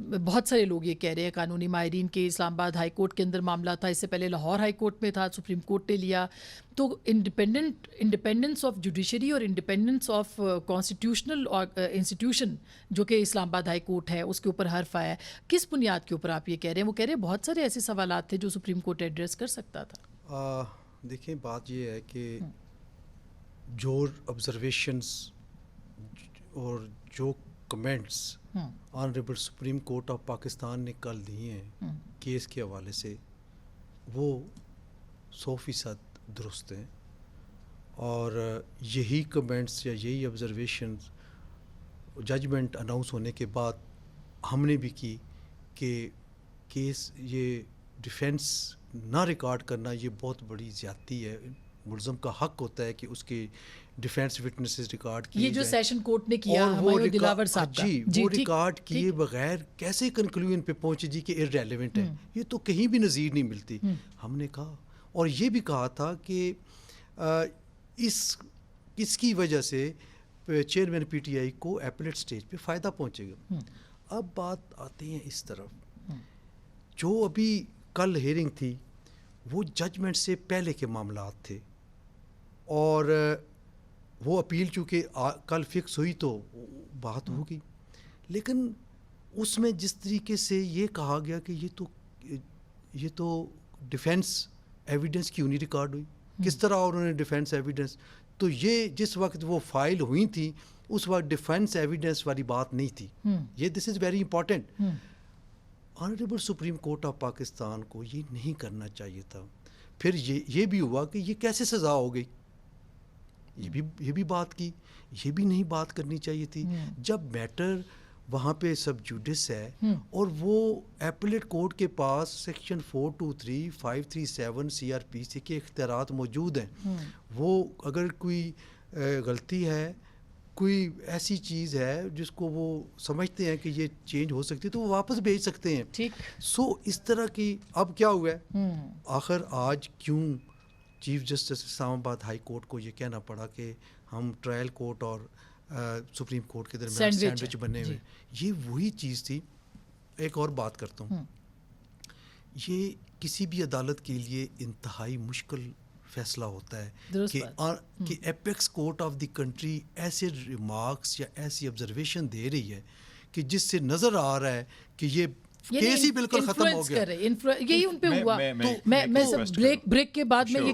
بہت سارے لوگ یہ کہہ رہے ہیں قانونی ماہرین کے اسلام آباد ہائی کورٹ کے اندر معاملہ تھا، اس سے پہلے لاہور ہائی کورٹ میں تھا، سپریم کورٹ نے لیا. تو انڈیپینڈنس آف جوڈیشری اور انڈیپینڈنس آف کانسٹیٹیوشنل انسٹیٹیوشن جو کہ اسلام آباد ہائی کورٹ ہے اس کے اوپر حرف آیا ہے. کس بنیاد کے اوپر آپ یہ کہہ رہے ہیں؟ وہ کہہ رہے ہیں بہت سارے ایسے سوالات تھے جو سپریم کورٹ ایڈریس کر سکتا تھا. دیکھیں بات یہ ہے کہ جو آبزرویشنز اور جو comments honourable supreme court of Pakistan نے کل دیے ہیں کیس کے حوالے سے، وہ 100% درست ہیں. اور یہی کمنٹس یا یہی آبزرویشنز ججمنٹ اناؤنس ہونے کے بعد ہم نے بھی کی کہ کیس یہ ڈیفینس نہ ریکارڈ کرنا یہ بہت بڑی زیادتی ہے. ملزم کا حق ہوتا ہے کہ اس کے ڈیفینس وٹنسز ریکارڈ کیے یہ جو جائیں. سیشن کورٹ نے کیا اور ہمایوں دلاور صاحب کا، وہ ریکارڈ کیے بغیر کیسے کنکلوژن پہ پہنچے جی کہ ارریلیونٹ ہے، یہ تو کہیں بھی نظیر نہیں ملتی. ہم نے کہا اور یہ بھی کہا تھا کہ اس کی وجہ سے چیئرمین پی ٹی آئی کو ایپلیٹ سٹیج پہ فائدہ پہنچے گا. اب بات آتے ہیں اس طرف، جو ابھی کل ہیئرنگ تھی وہ ججمنٹ سے پہلے کے معاملات تھے، اور وہ اپیل چونکہ کل فکس ہوئی تو بات ہوگی. لیکن اس میں جس طریقے سے یہ کہا گیا کہ یہ تو ڈیفینس ایویڈنس کیوں نہیں ریکارڈ ہوئی، کس طرح انہوں نے ڈیفینس ایویڈنس، تو یہ جس وقت وہ فائل ہوئی تھی اس وقت ڈیفینس ایویڈنس والی بات نہیں تھی. یہ this is very important. Honourable supreme court of Pakistan کو یہ نہیں کرنا چاہیے تھا. پھر یہ بھی ہوا کہ یہ کیسے سزا ہو گئی، یہ بھی بات کی، یہ بھی نہیں بات کرنی چاہیے تھی. جب میٹر وہاں پہ سب جوڈس ہے اور وہ ایپلیٹ کورٹ کے پاس سیکشن 423 537 سی آر پی سی کے اختیارات موجود ہیں، وہ اگر کوئی غلطی ہے، کوئی ایسی چیز ہے جس کو وہ سمجھتے ہیں کہ یہ چینج ہو سکتی ہے تو وہ واپس بھیج سکتے ہیں. سو اس طرح کی اب کیا ہوا ہے، آخر آج کیوں چیف جسٹس اسلام آباد ہائی کورٹ کو یہ کہنا پڑا کہ ہم ٹرائل کورٹ اور سپریم کورٹ کے درمیان سینڈوچ بنے ہوئے. یہ وہی چیز تھی. ایک اور بات کرتا ہوں، یہ کسی بھی عدالت کے لیے انتہائی مشکل فیصلہ ہوتا ہے کہ apex court of the country ایسے ریمارکس یا ایسی آبزرویشن دے رہی ہے کہ جس سے نظر آ رہا ہے کہ یہ کیس ہی بالکل ختم ہو گیا. یہی ان پہ ہوا. میں بریک کے بعد میں